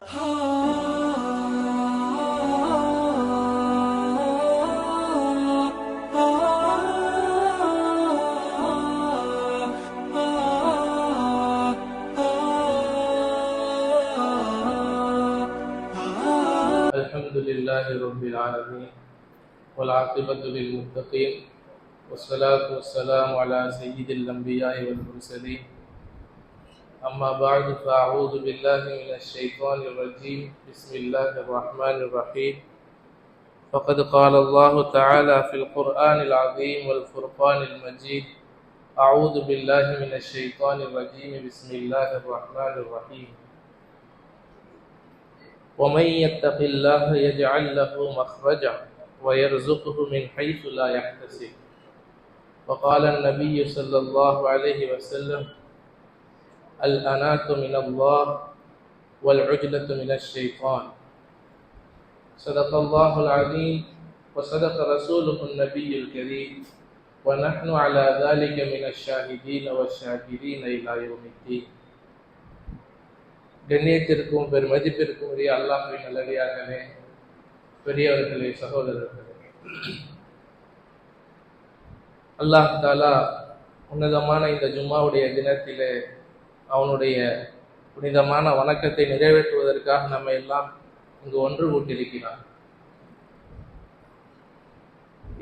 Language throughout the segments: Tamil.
الحمد لله رب العالمين والعاقبة للمتقين والصلاة والسلام على سيد الأنبياء والمرسلين أما بعد فأعوذ بالله من الشيطان الرجيم بسم الله الرحمن الرحيم فقد قال الله تعالى في القرآن العظيم والفرقان المجيد أعوذ بالله من الشيطان الرجيم بسم الله الرحمن الرحيم ومن يتق الله يجعل له مخرجا ويرزقه من حيث لا يحتسب وقال النبي صلى الله عليه وسلم الأناة من الله والعجلة من الشيطان صدق الله العظيم وصدق رسوله النبي الكريم ونحن على ذلك من الشاهدين والشاكرين إلى يوم الدين. கண்ணியத்திற்கும் பெருமதிப்பிற்கும் உரிய அல்லாஹ்வின் நல்லடியார்களே, பெரியவர்களே, சகோதரர்களே, அல்லாஹ் தஆலா உன்னதமான இந்த ஜும்மாவுடைய தினத்திலே அவனுடைய புனிதமான வணக்கத்தை நிறைவேற்றுவதற்காக நம்ம எல்லாம் இங்கு ஒன்று கூட்டியிருக்கிறார்.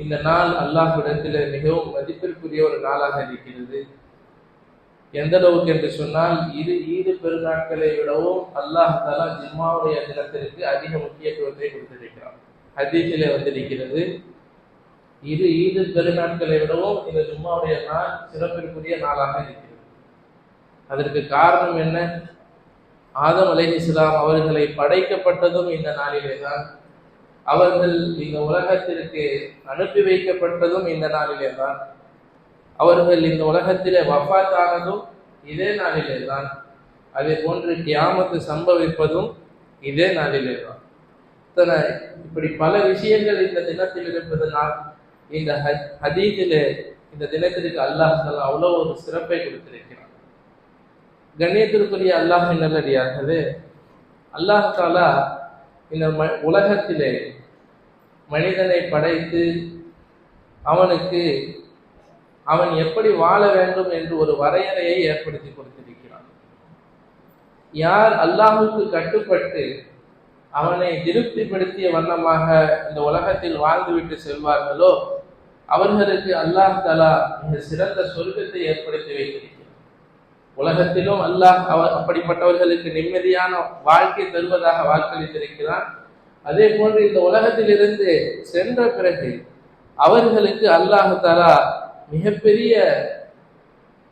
இந்த நாள் அல்லாஹ்விடத்திலே மிகவும் மதிப்பிற்குரிய ஒரு நாளாக இருக்கிறது. எந்த அளவுக்கு என்று சொன்னால் ஈது பெருநாட்களை விடவும் அல்லாஹ் தஆலா ஜும்மாவுடைய தினத்திற்கு அதிக முக்கியத்துவத்தை கொடுத்திருக்கிறார். ஹதீஸிலே வந்திருக்கிறது, ஈது பெருநாட்களை விடவும் இந்த ஜும்மாவுடைய நாள் சிறப்பிற்குரிய நாளாக இருக்கிறது. அதற்கு காரணம் என்ன? ஆதம் அலைஹிஸ்ஸலாம் அவர்களை படைக்கப்பட்டதும் இந்த நாளிலே தான், அவர்கள் இந்த உலகத்திற்கு அனுப்பி வைக்கப்பட்டதும் இந்த நாளிலே தான், அவர்கள் இந்த உலகத்திலே வஃபாத் ஆனதும் இதே நாளிலே தான், அதே போன்று கியாமத்து சம்பவிப்பதும் இதே நாளிலே தான். இப்படி பல விஷயங்கள் இந்த தினத்தில் இருப்பதனால் இந்த ஹதீஸிலே இந்த தினத்திற்கு அல்லாஹ் தஆலா அவ்வளவு ஒரு சிறப்பை கொடுத்திருக்கிறார். கண்ணியத்திற்குரிய அல்லாஹ்வின் நல்லடியார்களே, அல்லாஹ் தஆலா இந்த உலகத்திலே மனிதனை படைத்து அவன் எப்படி வாழ வேண்டும் என்று ஒரு வரையறையை ஏற்படுத்தி கொடுத்திருக்கிறான். யார் அல்லாஹ்வுக்கு கட்டுப்பட்டு அவனை திருப்திப்படுத்திய வண்ணமாக இந்த உலகத்தில் வாழ்ந்துவிட்டு செல்வார்களோ அவர்களுக்கு அல்லாஹ் தஆலா மிக சிறந்த சொர்க்கத்தை ஏற்படுத்தி வைத்திருக்கிறார். உலகத்திலும் அல்லாஹ் அப்படிப்பட்டவர்களுக்கு நிம்மதியான வாழ்க்கை தருவதாக வாக்களித்திருக்கிறான். அதே போன்று இந்த உலகத்திலிருந்து சென்ற பிறகு அவர்களுக்கு அல்லாஹ் தஆலா மிகப்பெரிய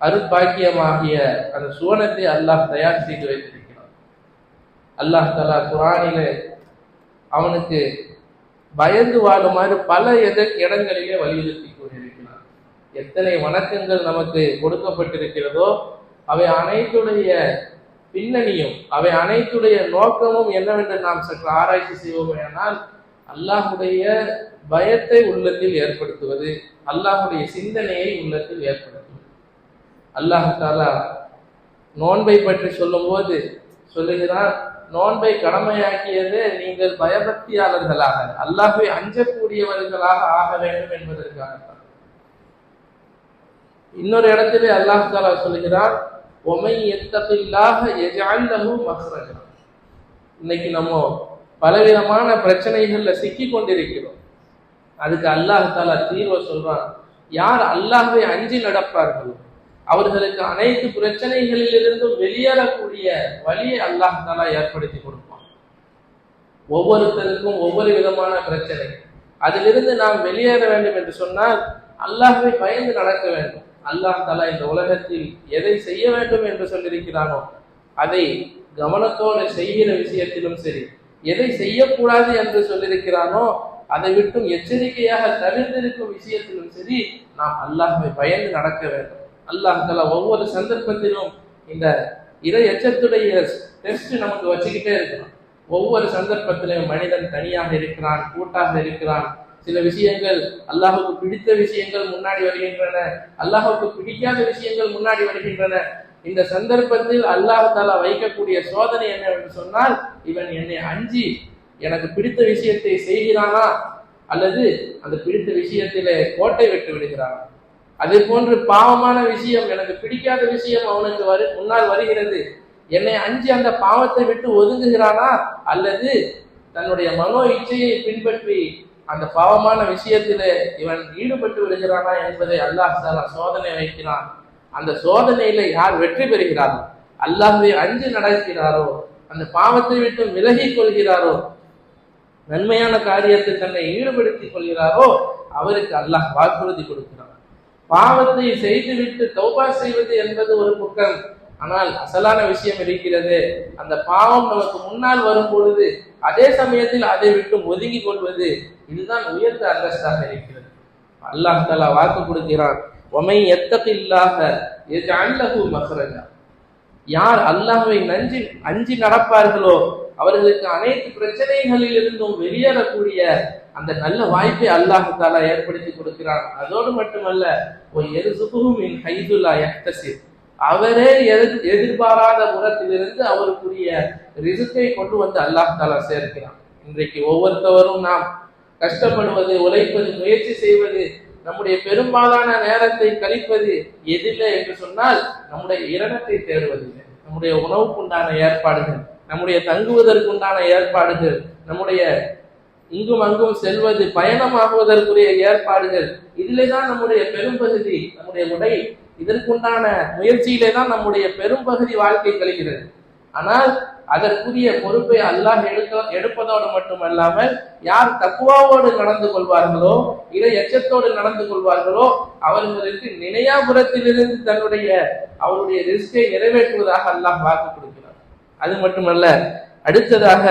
அருட்பாக்கியமாகிய அந்த சுவனத்தை அல்லாஹ் தயார் செய்து வைத்திருக்கிறான். அல்லாஹ் தஆலா குர்ஆனிலே அவனுக்கு பயந்து வாழுமாறு பல இடங்களிலே வலியுறுத்தி கூறியிருக்கிறான். எத்தனை வணக்கங்கள் நமக்கு கொடுக்கப்பட்டிருக்கிறதோ அவை அனைத்துடைய பின்னணியும் அவை அனைத்துடைய நோக்கமும் என்னவென்று நாம் சற்று ஆராய்ச்சி செய்வோமேயானால் அல்லாஹ்வுடைய பயத்தை உள்ளத்தில் ஏற்படுத்துவது, அல்லாஹ்வுடைய சிந்தனையை உள்ளத்தில் ஏற்படுத்துவது. அல்லாஹ் தஆலா நோன்பை பற்றி சொல்லும் போது சொல்லுகிறார், நோன்பை கடமையாக்கியது நீங்கள் பயபக்தியாளர்களாக அல்லாஹ்வை அஞ்சக்கூடியவர்களாக ஆக வேண்டும் என்பதற்காக. இன்னொரு இடத்திலே அல்லாஹ் தஆலா சொல்லுகிறார், ஒமை யத்தகில்லாஹ யஜ்அல் லஹு மக்ரஜா. இன்னைக்கு நம்ம பலவிதமான பிரச்சனைகள்ல சிக்கி கொண்டிருக்கிறோம். அதுக்கு அல்லாஹ் தஆலா தீர்வை சொல்றான். யார் அல்லாஹ்வை அஞ்சி நடப்பார்களோ அவர்களுக்கு அனைத்து பிரச்சனைகளிலிருந்தும் வெளியேறக்கூடிய வழியை அல்லாஹ் தஆலா ஏற்படுத்தி கொடுப்பான். ஒவ்வொருத்தருக்கும் ஒவ்வொரு விதமான பிரச்சனை, அதிலிருந்து நாம் வெளியேற வேண்டும் என்று சொன்னால் அல்லாஹ்வை பயந்து நடக்க வேண்டும். அல்லாஹ் தஆலா இந்த உலகத்தில் எதை செய்ய வேண்டும் என்று சொல்லியிருக்கிறானோ அதை கவனத்தோடு செய்கிற விஷயத்திலும் சரி, எதை செய்யக்கூடாது என்று சொல்லியிருக்கிறானோ அதை விட்டும் எச்சரிக்கையாக தவிர்த்திருக்கும் விஷயத்திலும் சரி நாம் அல்லாஹ்வை பயந்து நடக்க வேண்டும். அல்லாஹ் தஆலா ஒவ்வொரு சந்தர்ப்பத்திலும் இந்த இறை எச்சத்துடைய டெஸ்ட் நமக்கு வச்சுக்கிட்டே இருக்கிறான். ஒவ்வொரு சந்தர்ப்பத்திலும் மனிதன் தனியாக இருக்கிறான், கூட்டாக இருக்கிறான். சில விஷயங்கள் அல்லாஹுக்கு பிடித்த விஷயங்கள் முன்னாடி வருகின்றன, அல்லாஹுக்கு பிடிக்காத விஷயங்கள் முன்னாடி வருகின்றன. இந்த சந்தர்ப்பத்தில் அல்லாஹ் தஆலா வைக்கக்கூடிய சோதனை என்னவென்று சொன்னால், இவன் என்னை அஞ்சி எனக்கு பிடித்த விஷயத்தை செய்கிறானா அல்லது அந்த பிடித்த விஷயத்திலே கோட்டை விட்டு விடுகிறானா. அதே போன்று பாவமான விஷயம், எனக்கு பிடிக்காத விஷயம் அவனுக்கு முன்னால் வருகிறது, என்னை அஞ்சி அந்த பாவத்தை விட்டு ஒதுங்குகிறானா அல்லது தன்னுடைய மனோ இச்சையை பின்பற்றி அந்த பாவமான விஷயத்திலே இவன் ஈடுபட்டு விடுகிறானா என்பதை அல்லாஹ் தஆலா சோதனை வைக்கிறான். அந்த சோதனையில யார் வெற்றி பெறுகிறாரோ, அல்லாஹ்வை அஞ்சி நடக்கிறாரோ, அந்த பாவத்தை விட்டு விலகிக் கொள்கிறாரோ, நன்மையான காரியத்தில் தன்னை ஈடுபடுத்திக் கொள்கிறாரோ, அவருக்கு அல்லாஹ் வாக்குறுதி கொடுக்கிறான். பாவத்தை செய்துவிட்டு தௌபா செய்வது என்பது ஒரு பக்கம், ஆனால் அசலான விஷயம் இருக்கிறது, அந்த பாவம் நமக்கு முன்னால் வரும் பொழுது அதே சமயத்தில் அதை விட்டு ஒதுங்கி கொள்வது, இதுதான் உயர்ந்த அந்தஸ்தாக இருக்கிறது. அல்லாஹ் தஆலா வாக்கு கொடுக்கிறான், வமை யத்தகில்லாஹ யஜ்அல் லஹு மக்ரஜா. யார் அல்லாஹ்வை அஞ்சி நடப்பார்களோ அவர்களுக்கு அனைத்து பிரச்சனைகளில் இருந்தும் வெளியேறக்கூடிய அந்த நல்ல வாய்ப்பை அல்லாஹ் தஆலா ஏற்படுத்தி கொடுக்கிறான். அதோடு மட்டுமல்ல, அவரே எதிர்பாராத புறத்திலிருந்து அவருக்குரிய ரிஸ்கை கொண்டு வந்து அல்லாஹ் தஆலா சேர்க்கிறான். இன்றைக்கு ஒவ்வொருத்தவரும் நாம் கஷ்டப்படுவது, உழைப்பது, முயற்சி செய்வது, நம்முடைய பெரும்பாலான நேரத்தை கழிப்பது எதில்லை என்று சொன்னால் நம்முடைய இரணத்தை தேடுவதில்லை. நம்முடைய உணவுக்குண்டான ஏற்பாடுகள், நம்முடைய தங்குவதற்குண்டான ஏற்பாடுகள், நம்முடைய இங்கும் அங்கும் செல்வது, பயணமாகுவதற்குரிய ஏற்பாடுகள், இதிலே தான் நம்முடைய பெரும்பகுதி, நம்முடைய உடை, இதற்குண்டான முயற்சியிலே தான் நம்முடைய பெரும்பகுதி வாழ்க்கை கழிகிறது. ஆனால் அதற்குரிய பொறுப்பை அல்லாஹ் எடுப்பதோடு மட்டுமல்லாமல், யார் தக்வாவோடு நடந்து கொள்வார்களோ, இறை எச்சத்தோடு நடந்து கொள்வார்களோ, அவர்களுக்கு நினையாபுரத்திலிருந்து அவருடைய ரிஸ்கை நிறைவேற்றுவதாக அல்லாஹ் வாக்கு கொடுக்கிறார். அது மட்டுமல்ல, அடுத்ததாக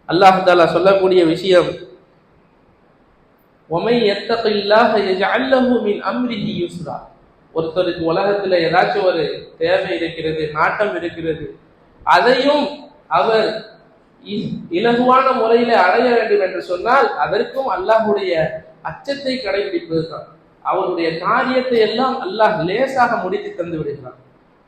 அல்லாஹ் தஆலா சொல்லக்கூடிய விஷயம், வமை யத்தகில்லாஹ யஜ்அல் லஹு மின் அம்ரிஹி யுஸ்ரா. ஒருத்தருக்கு உலகத்துல ஏதாச்சும் ஒரு தேவை இருக்கிறது, நாட்டம் இருக்கிறது, அதையும் அவர் இலகுவான முறையில அடைய வேண்டும் என்று சொன்னால் அதற்கும் அல்லாஹ்வுடைய அச்சத்தை கடைபிடிப்பதுதான். அவருடைய காரியத்தை எல்லாம் அல்லாஹ் லேசாக முடித்து தந்து விடுகிறார்.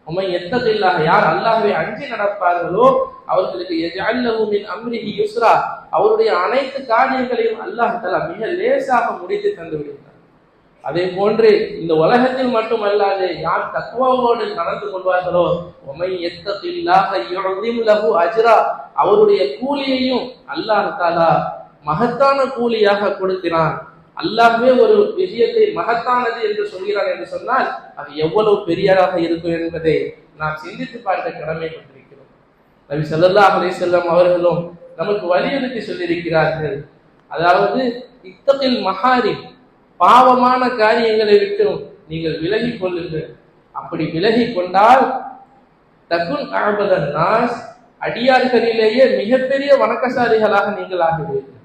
உமை யத்தகில்லாஹ, யார் அல்லாஹ்வை அஞ்சி நடப்பார்களோ அவர்களுக்கு யஜ்அல் லஹு மின் அம்ரிஹி யுஸ்ரா, அவருடைய அனைத்து காரியங்களையும் அல்லாஹ் தஆலா மிக லேசாக முடித்து தந்து விடுகிறார். அதே போன்று இந்த உலகத்தில் மட்டுமல்லாது, யார் தக்வாவோடு நடந்து கொள்வார்களோ, உமை யத்தகில்லாஹ யுஅஸிம் லஹு அஜ்ரா, அவருடைய கூலியையும் அல்லாஹ் தஆலா மகத்தான கூலியாக கொடுக்கிறான். அல்லாஹ்வே ஒரு விஷயத்தை மகத்தானது என்று சொல்கிறான் என்று சொன்னால் அது எவ்வளவு பெரியதாக இருக்கும் என்பதை நாம் சிந்தித்து பார்க்க கடமைப்பட்டிருக்கிறோம். நபி ஸல்லல்லாஹு அலைஹி வஸல்லம் அவர்களும் நமக்கு வலியுறுத்தி சொல்லியிருக்கிறார்கள், அதாவது இத்தகில் மஹாரிம், பாவமான காரியங்களை விட்டு நீங்கள் விலகி கொள்ளுங்கள். அப்படி விலகி கொண்டால் தகுன் அஅபதன் நாஸ், அடியார்களிலேயே மிகப்பெரிய வணக்கசாலிகளாக நீங்கள் ஆகுவீர்கள்.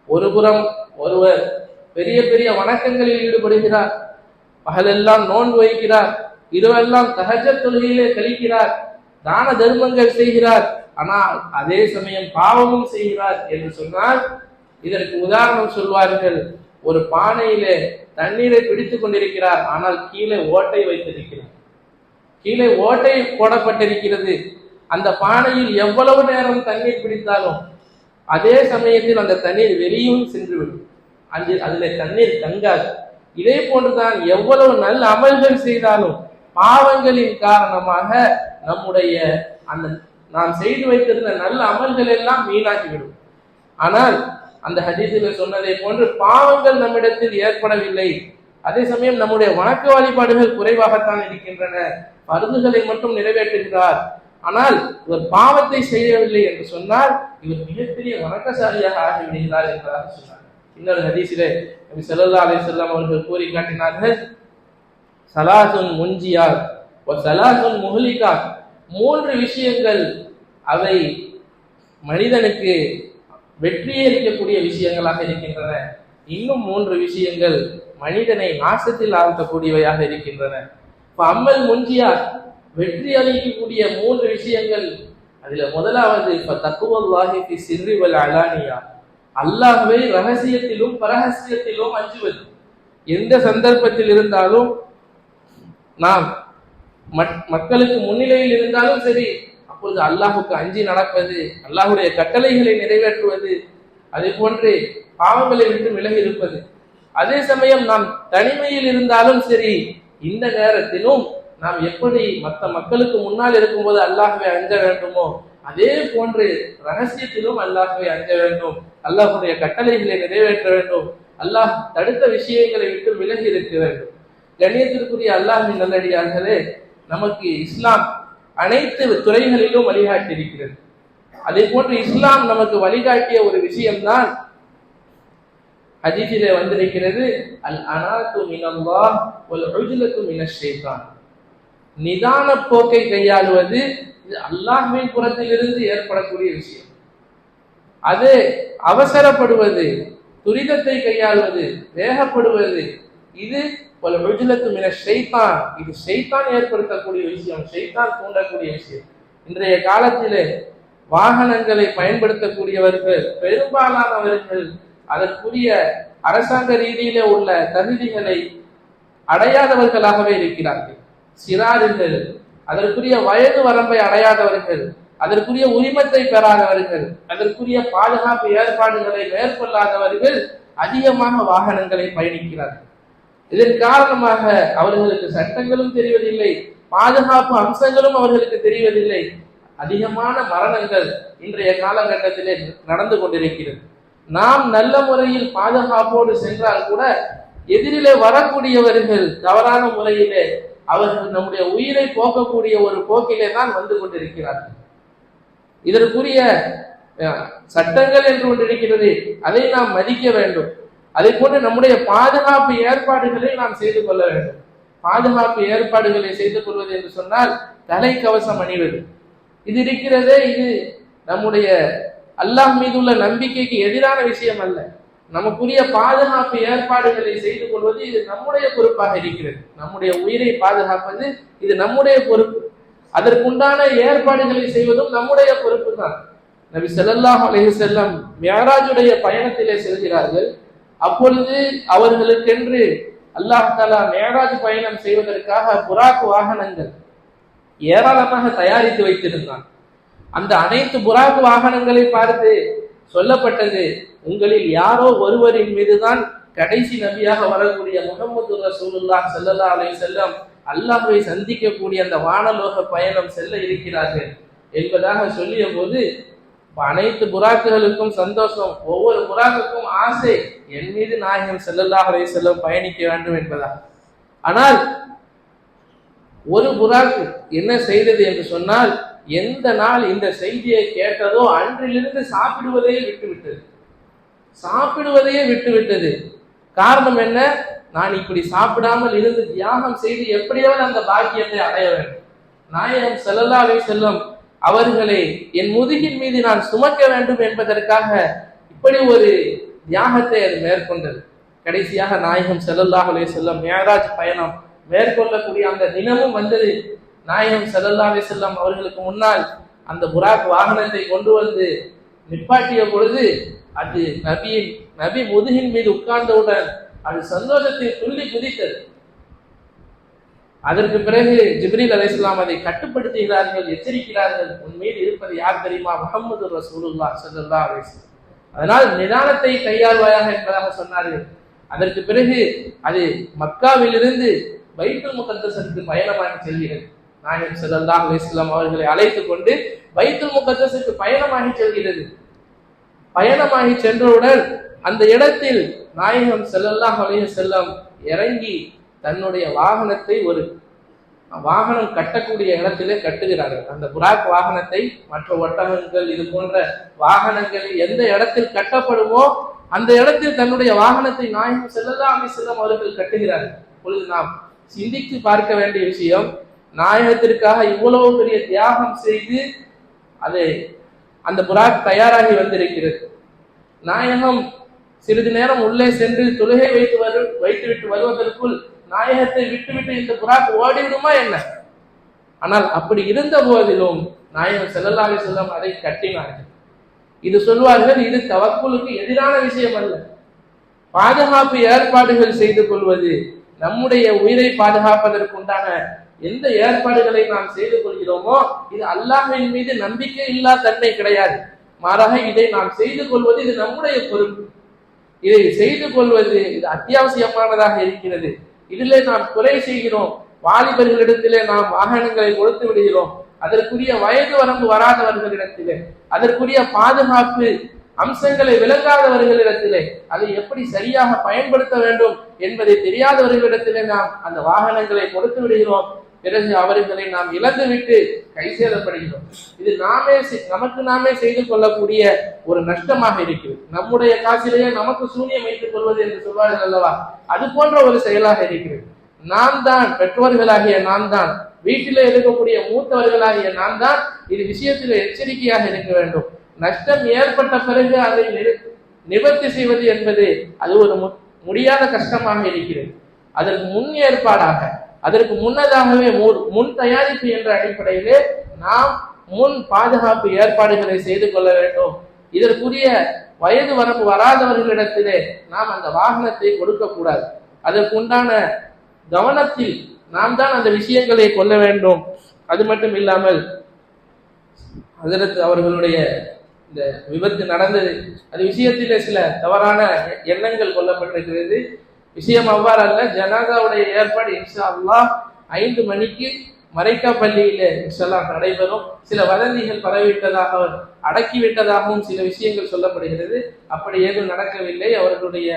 ஒரு புறம் ஒருவர் பெரிய பெரிய வணக்கங்களில் ஈடுபடுகிறார், பகலெல்லாம் நோன்பு வைக்கிறார், இரவெல்லாம் தஹஜ்ஜத் தொழுகையிலே கழிக்கிறார், தான தர்மங்கள் செய்கிறார், ஆனால் அதே சமயம் பாவமும் செய்கிறார் என்று சொன்னால், இதற்கு உதாரணம் சொல்வார்கள், ஒரு பானையிலே தண்ணீரை பிடித்துக் கொண்டிருக்கிறார், ஆனால் கீழே ஓட்டை வைத்திருக்கிறார், கீழே ஓட்டை போடப்பட்டிருக்கிறது. அந்த பானையில் எவ்வளவு நேரம் தண்ணீர் பிடித்தாலும் அதே சமயத்தில் அந்த தண்ணீர் வெளியும் சென்றுவிடும், அதிலே தண்ணீர் தங்காது. இதே போன்றுதான் எவ்வளவு நல்ல அமல்கள் செய்தாலும் பாவங்களின் காரணமாக நம்முடைய அந்த நாம் செய்து வைத்திருந்த நல்ல அமல்கள் எல்லாம் வீணாகிவிடும். ஆனால் அந்த ஹதீஸில் சொன்னதை போன்று பாவங்கள் நம்மிடத்தில் ஏற்படவில்லை, அதே சமயம் நம்முடைய வணக்க வழிபாடுகள் குறைவாகத்தான் இருக்கின்றன, பருதுகளை மட்டும் நிறைவேற்றுகிறார், ஆனால் இவர் பாவத்தை செய்யவில்லை என்று சொன்னால் இவர் மிகப்பெரிய வணக்கசாலியாக ஆகிவிடுகிறார் என்பதாக சொன்னார். இன்னொரு ஹதீஸிலே நபி ஸல்லல்லாஹு அலைஹி வஸல்லம் அவர்கள் கூறி காட்டினார்கள், ஸலாத்துன் முன்ஜியாத் வ ஸலாத்துன் முஹ்லிகாத், மூன்று விஷயங்கள் அவை மனிதனுக்கு வெற்றியளிக்கக்கூடிய விஷயங்களாக இருக்கின்றன, இன்னும் மூன்று விஷயங்கள் மனிதனை நாசத்தில் ஆழ்த்தக்கூடியவையாக இருக்கின்றன. அம்மல் முன்ஜியாத், வெற்றி அளிக்கக்கூடிய மூன்று விஷயங்கள், அதுல முதலாவது தக்குவல்லாஹி ஃபி சிர்ரி வல் அலானியா, அல்லாஹ்வை ரகசியத்திலும் பரஹசியத்திலும் அஞ்சுவது. எந்த சந்தர்ப்பத்தில் இருந்தாலும் நாம் மக்களுக்கு முன்னிலையில் இருந்தாலும் சரி, அப்பொழுது அல்லாஹுக்கு அஞ்சி நடப்பது, அல்லாஹுடைய கட்டளைகளை நிறைவேற்றுவது, அதே போன்று பாவங்களை விட்டு விலகி இருப்பது. அதே சமயம் நாம் தனிமையில் இருந்தாலும் சரி, இந்த நேரத்திலும் நாம் எப்படி மற்ற மக்களுக்கு முன்னால் இருக்கும்போது அல்லாஹ்வை அஞ்ச வேண்டுமோ அதே போன்று ரகசியத்திலும் அல்லாஹ்வை அஞ்ச வேண்டும். அல்லாஹுடைய கட்டளைகளை நிறைவேற்ற வேண்டும். அல்லாஹ் தடுத்த விஷயங்களை விட்டு விலகி இருக்க வேண்டும். கண்ணியத்திற்குரிய அல்லாஹ்வின் நல்லடியார்களே, நமக்கு இஸ்லாம் அனைத்து துறைகளிலும் வழிகாட்டி இருக்கிறது. அதே போன்று இஸ்லாம் நமக்கு வழிகாட்டிய ஒரு விஷயம்தான் ஹதீஸிலே வந்திருக்கிறது, அல் அனாத்து மினல்லாஹ் வல் உஜ்லத்து மினஷ் ஷைத்தான். நிதான போக்கை கையாளுவது இது அல்லாஹ்வின் புறத்திலிருந்து ஏற்படக்கூடிய விஷயம். அது அவசரப்படுவது, துரிதத்தை கையாளுவது, வேகப்படுவது, இது வல் உஜ்லத்து மினஷ் ஷைத்தான், இது ஷைத்தான் ஏற்படுத்தக்கூடிய விஷயம், ஷைத்தான் தூண்டக்கூடிய விஷயம். இன்றைய காலத்திலே வாகனங்களை பயன்படுத்தக்கூடியவர்கள் பெரும்பாலானவர்கள் அதற்குரிய அரசாங்க ரீதியிலே உள்ள தகுதிகளை அடையாதவர்களாகவே இருக்கிறார்கள். சிறார்கள், அதற்குரிய வயது வரம்பை அடையாதவர்கள், அதற்குரிய உரிமத்தை பெறாதவர்கள், அதற்குரிய பாதுகாப்பு ஏற்பாடுகளை மேற்கொள்ளாதவர்கள் அதிகமாக வாகனங்களை பயணிக்கிறார்கள். இதன் காரணமாக அவர்களுக்கு சட்டங்களும் தெரிவதில்லை, பாதுகாப்பு அம்சங்களும் அவர்களுக்கு தெரிவதில்லை. அதிகமான மரணங்கள் இன்றைய காலகட்டத்திலே நடந்து கொண்டிருக்கிறது. நாம் நல்ல முறையில் பாதுகாப்போடு சென்றால் கூட எதிரிலே வரக்கூடியவர்கள் தவறான முறையிலே அவர்கள் நம்முடைய உயிரை போக்கக்கூடிய ஒரு போக்கிலே தான் வந்து கொண்டிருக்கிறார்கள். இதற்குரிய சட்டங்கள் என்று ஒன்று இருக்கிறது, அதை நாம் மதிக்க வேண்டும். அதை போன்று நம்முடைய பாதுகாப்பு ஏற்பாடுகளை நாம் செய்து கொள்ள வேண்டும். பாதுகாப்பு ஏற்பாடுகளை செய்து கொள்வது என்று சொன்னால் தலைக்கவசம் அணிவது, இது இருக்கிறதே, இது நம்முடைய அல்லாஹ் மீது உள்ள நம்பிக்கைக்கு எதிரான விஷயம் அல்ல. நமக்குரிய பாதுகாப்பு ஏற்பாடுகளை செய்து கொள்வது இது நம்முடைய பொறுப்பாக இருக்கிறது. நம்முடைய உயிரை பாதுகாப்பது இது நம்முடைய பொறுப்பு. அதற்குண்டான ஏற்பாடுகளை செய்வதும் நம்முடைய பொறுப்பு தான். நபி ஸல்லல்லாஹு அலைஹி வஸல்லம் மிஅராஜுடைய பயணத்திலே செல்கிறார்கள். அப்பொழுது அவர்களுக்கென்று அல்லாஹ் தஆலா மிஅராஜ் பயணம் செய்வதற்காக புராக் வாகனங்கள் ஏராளமாக தயாரித்து வைத்திருந்தான். அந்த அனைத்து புராக் வாகனங்களை பார்த்து சொல்லப்பட்டது, உங்களில் யாரோ ஒருவரின் மீதுதான் கடைசி நபியாக வரக்கூடிய முஹம்மது ரசூலுல்லாஹ் ஸல்லல்லாஹு அலைஹி வஸல்லம் அல்லாஹ்வை சந்திக்கக்கூடிய அந்த வானலோக பயணம் செல்ல இருக்கிறார்கள் என்பதாக சொல்லிய போது அனைத்து புராக்குகளுக்கும் சந்தோஷம், ஒவ்வொரு புராக்குக்கும் ஆசை, என் மீது நாயகம் ஸல்லல்லாஹு அலைஹி வஸல்லம் பயணிக்க வேண்டும் என்பதாக. ஆனால் ஒரு புராக்கு என்ன செய்தது என்று சொன்னால், எந்த நாள் இந்த செய்தியை கேட்டதோ அன்றிலிருந்து சாப்பிடுவதையே விட்டுவிட்டது. காரணம் என்ன? நான் இப்படி சாப்பிடாமல் இருந்து தியாகம் செய்து எப்படியாவது அந்த பாக்கியத்தை அடைய வேண்டும். நாயகம் ஸல்லல்லாஹு அலைஹி வஸல்லம் அவர்களை என் முதுகின் மீது நான் சுமக்க வேண்டும் என்பதற்காக இப்படி ஒரு தியாகத்தை அது மேற்கொண்டது. கடைசியாக நாயகம் ஸல்லல்லாஹு அலைஹி வஸல்லம் மிஅராஜ் பயணம் மேற்கொள்ளக்கூடிய அந்த தினமும் வந்தது. நாயகம் ஸல்லல்லாஹு அலைஹி வஸல்லம் அவர்களுக்கு முன்னால் அந்த புராக் வாகனத்தை கொண்டு வந்து நிப்பாட்டிய பொழுது அது நபி முதுகின் மீது உட்கார்ந்தவுடன் அது சந்தோஷத்தை துள்ளி குதித்தது. அதற்கு பிறகு ஜிப்ரீல் அலைஹிஸ்ஸலாம் அதை கட்டுப்படுத்துகிறார்கள், எச்சரிக்கிறார்கள், உன் மீது இருப்பது யார் தெரியுமா? முஹம்மது ரசூலுல்லாஹ் ஸல்லல்லாஹு அலைஹி வஸல்லம். அதனால் நிதானத்தை கையாள்வாயாக என்பதாக சொன்னார்கள். அதற்கு பிறகு அது மக்காவிலிருந்து பைத்துல் முகத்தஸுக்கு பயணமாகி செல்கிறது. நாயகம் ஸல்லல்லாஹு அலைஹி வஸல்லம் அவர்களை அழைத்துக் கொண்டு பைத்துல் முகத்தஸுக்கு பயணமாகி செல்கிறது. பயணமாகி சென்றவுடன் அந்த இடத்தில் நாயகம் ஸல்லல்லாஹு அலைஹி வஸல்லம் இறங்கி தன்னுடைய வாகனத்தை ஒரு வாகனம் கட்டக்கூடிய இடத்திலே கட்டுகிறார்கள். அந்த புராக் வாகனத்தை மற்ற ஒட்டகங்கள் இது போன்ற வாகனங்கள் எந்த இடத்தில் கட்டப்படுமோ அந்த இடத்தில் தன்னுடைய வாகனத்தை நாயகம் ஸல்லல்லாஹு அலைஹி வஸல்லம் அவர்கள் கட்டுகிறார்கள். இப்பொழுது நாம் சிந்தித்து பார்க்க வேண்டிய விஷயம், நாயகத்திற்காக இவ்வளவு பெரிய தியாகம் செய்து அதை அந்த புராக் தயாராகி வந்திருக்கிறது. நாயகம் சிறிது நேரம் உள்ளே சென்று தொழுகை வைத்துவிட்டு வருவதற்குள் நாயகத்தை விட்டுவிட்டு இந்த புராக் ஓடிவிடுமா என்ன? ஆனால் அப்படி இருந்த போதிலும் நாயகம் ஸல்லல்லாஹு அலைஹி வஸல்லம் அதை கட்டினார்கள். இது சொல்வார்கள், இது தவக்குலுக்கு எதிரான விஷயம் அல்ல. பாதுகாப்பு ஏற்பாடுகள் செய்து கொள்வது, நம்முடைய உயிரை பாதுகாப்பதற்குண்டான எந்த ஏற்பாடுகளை நாம் செய்து கொள்கிறோமோ இது அல்லாஹ்வின் மீது நம்பிக்கை இல்லா தன்மை கிடையாது. மாறாக இதை நாம் செய்து கொள்வது இது நம்முடைய பொறுப்பு. இதை செய்து கொள்வது இது அத்தியாவசியமானதாக இருக்கிறது. இதிலே நாம் குறை செய்கிறோம். வாலிபர்களிடத்திலே நாம் வாகனங்களை கொடுத்து விடுகிறோம். அதற்குரிய வயது வரம்பு வராதவர்களிடத்திலே, அதற்குரிய பாதுகாப்பு அம்சங்களை விளங்காதவர்களிடத்திலே, அதை எப்படி சரியாக பயன்படுத்த வேண்டும் என்பதை தெரியாதவர்களிடத்திலே நாம் அந்த வாகனங்களை கொடுத்து விடுகிறோம். பிறகு அவர்களை நாம் இழந்துவிட்டு கை சேதப்படுகிறோம். இது நமக்கு நாமே செய்து கொள்ளக்கூடிய ஒரு நஷ்டமாக இருக்கிறது. நம்முடைய காசிலேயே நமக்கு சூனியம் வைத்துக் கொள்வது என்று சொல்வார்கள் அல்லவா, அது போன்ற ஒரு செயலாக இருக்கிறது. நாம் தான், பெற்றோர்களாகிய நாம் தான், வீட்டிலே இருக்கக்கூடிய மூத்தவர்களாகிய நாம் தான் இது விஷயத்தில் எச்சரிக்கையாக இருக்க வேண்டும். நஷ்டம் ஏற்பட்ட பிறகு அதை நிவர்த்தி செய்வது என்பது அது ஒரு முடியாத கஷ்டமாக இருக்கிறது. அதற்கு முன் ஏற்பாடாக, அதற்கு முன்னதாகவே முன் தயாரிப்பு என்ற அடிப்படையிலே நாம் முன் பாதுகாப்பு ஏற்பாடுகளை செய்து கொள்ள வேண்டும். இதற்குரிய வயது வரம்பு வராதவர்களிடத்திலே நாம் அந்த வாகனத்தை கொடுக்கக்கூடாது. அதற்குண்டான கவனத்தில் நாம் தான் அந்த விஷயங்களை கொள்ள வேண்டும். அது மட்டும் இல்லாமல் ஹஜ்ரத் அவர்களுடைய இந்த விபத்து நடந்தது, அது விஷயத்திலே சில தவறான எண்ணங்கள் கொள்ளப்பட்டிருக்கிறது. விஷயம் அவ்வாறு அல்ல. ஜனாதாவுடைய ஏற்பாடு இன்ஷா அல்லாஹ் 5 மணிக்கு மரைக்கா பள்ளியிலே இன்ஷா நடைபெறும். சில வதந்திகள் பரவிவிட்டதாக, அடக்கிவிட்டதாகவும் சில விஷயங்கள் சொல்லப்படுகிறது. அப்படி ஏதும் நடக்கவில்லை. அவர்களுடைய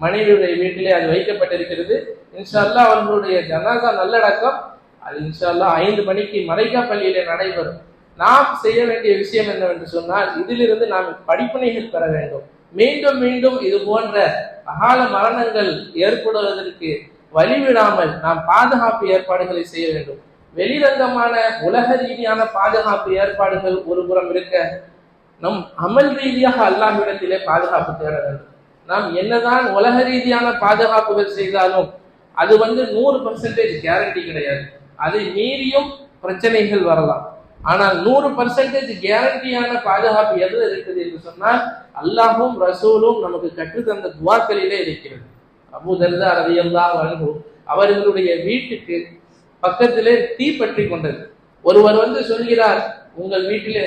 மனைவியுடைய வீட்டிலே அது வைக்கப்பட்டிருக்கிறது. இன்ஷா அல்லாஹ் அவர்களுடைய ஜனாதா நல்லடக்கம் அது இன்ஷா அல்லாஹ் 5 மணிக்கு மரைக்கா பள்ளியிலே நடைபெறும். நாம் செய்ய வேண்டிய விஷயம் என்னவென்று சொன்னால், இதிலிருந்து நாம் படிப்பினைகள் பெற வேண்டும். மீண்டும் மீண்டும் இது போன்ற அகால மரணங்கள் ஏற்படுவதற்கு வழிவிடாமல் நாம் பாதுகாப்பு ஏற்பாடுகளை செய்ய வேண்டும். வெளிரங்கமான உலக ரீதியான பாதுகாப்பு ஏற்பாடுகள் ஒரு புறம் இருக்க, நம் அமல் ரீதியாக அல்லாஹ்விடத்திலே பாதுகாப்பு தேட வேண்டும். நாம் என்னதான் உலக ரீதியான பாதுகாப்புகள் செய்தாலும் அது 100% கேரண்டி கிடையாது. அதை மீறியும் பிரச்சனைகள் வரலாம். ஆனால் 100% கேரண்டியான பாதுகாப்பு எது இருக்குது என்று சொன்னால், அல்லாஹும் ரசூலும் நமக்கு கற்றுத்தந்த துவாக்களிலே இருக்கிறது. அபூ தர்தா ரலியல்லாஹு அன்ஹு அவர்களுடைய வீட்டுக்கு பக்கத்திலே தீ பற்றி கொண்டது. ஒருவர் சொல்கிறார், உங்கள் வீட்டிலே,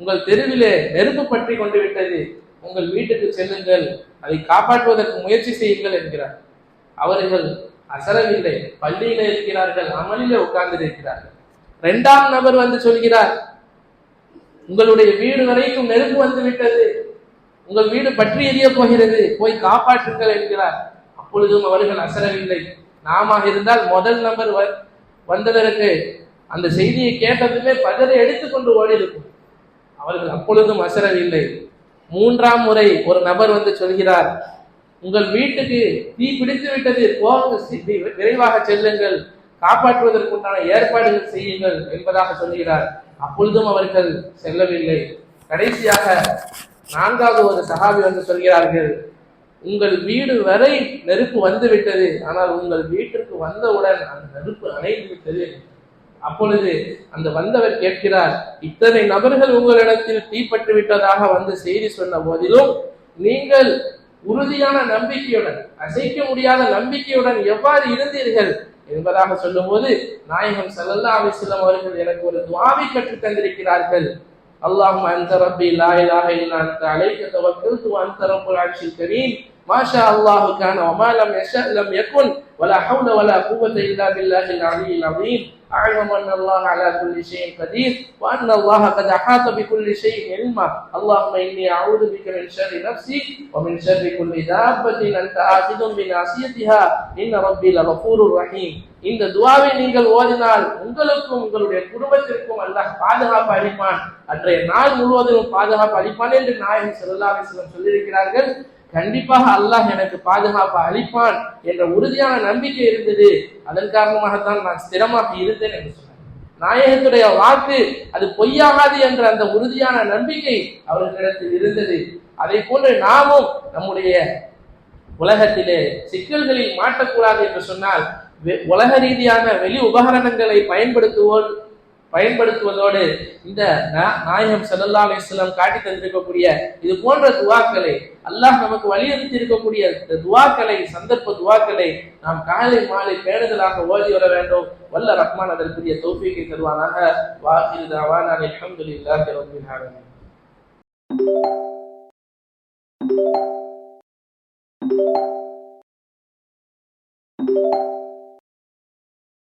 உங்கள் தெருவிலே நெருப்பு பற்றி கொண்டு விட்டது, உங்கள் வீட்டுக்கு செல்லுங்கள், அதை காப்பாற்றுவதற்கு முயற்சி செய்யுங்கள் என்கிறார். அவர்கள் அசரவில்லை, பள்ளியிலே இருக்கிறார்கள், அமலிலே உட்கார்ந்து இருக்கிறார்கள். 2ஆம் நபர் சொல்கிறார், உங்களுடைய வீடு வரைக்கும் நெருப்பு வந்து விட்டது, உங்கள் வீடு பற்றி எரிய போகிறது, போய் காப்பாற்றுங்கள் என்கிறார். அப்பொழுதும் அவர்கள் அசரவில்லை. நாம இருந்தால் முதல் நபர் வந்ததற்கு அந்த செய்தியை கேட்டதுமே பதரை எடுத்துக்கொண்டு ஓடி இருக்கும். அவர்கள் அப்பொழுதும் அசரவில்லை. 3ஆம் முறை ஒரு நபர் சொல்கிறார், உங்கள் வீட்டுக்கு தீ பிடித்து விட்டது, விரைவாக செல்லுங்கள், காப்பாற்றுவதற்குண்டான ஏற்பாடுகள் செய்யுங்கள் என்பதாக சொல்கிறார். அப்பொழுதும் அவர்கள் செல்லவில்லை. கடைசியாக 4வது ஒரு சஹாபி சொல்கிறார்கள், உங்கள் வீடு வரை நெருப்பு வந்து விட்டது, ஆனால் உங்கள் வீட்டிற்கு வந்தவுடன் அந்த நெருப்பு அணைந்து விட்டது. அப்பொழுது அந்த வந்தவர் கேட்கிறார், இத்தனை நபர்கள் உங்களிடத்தில் தீப்பற்றி விட்டதாக செய்தி சொன்ன போதிலும் நீங்கள் உறுதியான நம்பிக்கையுடன், அசைக்க முடியாத நம்பிக்கையுடன் எவ்வாறு இருந்தீர்கள் என்பதாக சொல்லும் போது, நாயகம் ஸல்லல்லாஹு அலைஹி வஸல்லம் அவர்கள் எனக்கு ஒரு துஆவை கற்றுத் தந்திருக்கிறார்கள். அல்லாஹும்ம அன்த ரப்பி லா இலாஹ இல்லா அன்த அலைக தவக்கல்து வ அன்த ரப்புல் அர்ஷில் கரீம் மா ஷா அல்லாஹு கான வ மா லம் யஷா லம் யகுன் வ லா ஹவ்ல வ லா குவத இல்லா பில்லாஹில் அலியில் அஸீம் அஅலமு அன்ன அல்லாஹ அலா குல்லி ஷைஇன் கதீர் வ அன்ன அல்லாஹ கத் அஹாத பிகுல்லி ஷைஇன் இல்மா அல்லாஹும்ம இன்னி அஊது பிக மின் ஷர்ரி நஃப்ஸி வ மின் ஷர்ரி குல்லி தாபத்தின் அன்த ஆகிதும் பிநாசியத்திஹா இன்ன ரப்பி லகஃபூருர் ரஹீம். இந்த துஆவை நீங்கள் ஓதினால் உங்களுக்கும் உங்களுடைய குடும்பத்திற்கும் அல்லாஹ் பாதுகாப்பு அளிப்பான், அன்றைய நாள் முழுவதும் பாதுகாப்பு அளிப்பான் என்று நாயகம் ஸல்லல்லாஹு அலைஹி வஸல்லம் சொல்லியிருக்கிறார்கள். கண்டிப்பாக அல்லாஹ் எனக்கு பாதுகாப்பு அளிப்பான் என்ற உறுதியான நம்பிக்கை இருந்தது. அதன் காரணமாகத்தான் நான் ஸ்திரமாக இருந்தேன் என்று சொன்னார். நாயகத்துடைய வாக்கு அது பொய்யாகாது என்ற அந்த உறுதியான நம்பிக்கை அவர்களிடத்தில் இருந்தது. அதை போன்று நாமும் நம்முடைய உலகத்திலே சிக்கல்களில் மாட்டக்கூடாது என்று சொன்னால், உலக ரீதியான வெளி உபகரணங்களை பயன்படுத்துவோர் பயன்படுத்துவதோடு இந்த நாயகம் ஸல்லல்லாஹு அலைஹி வஸல்லம் காட்டி தந்திருக்கக்கூடிய இது போன்ற துவாக்களை அல்லாஹ் நமக்கு வலியுறுத்தி இருக்கக்கூடிய துவாக்களை சந்தர்ப்ப துவாக்களை நாம் காலை மாலை பேணுதலாக ஓதி வர வேண்டும். வல்ல ரஹ்மான் அதற்குரிய தௌஃபீகை தருவானாக. வாஹிரு தஅவானா அல்ஹம்துலில்லாஹி ரப்பில் ஆலமீன்.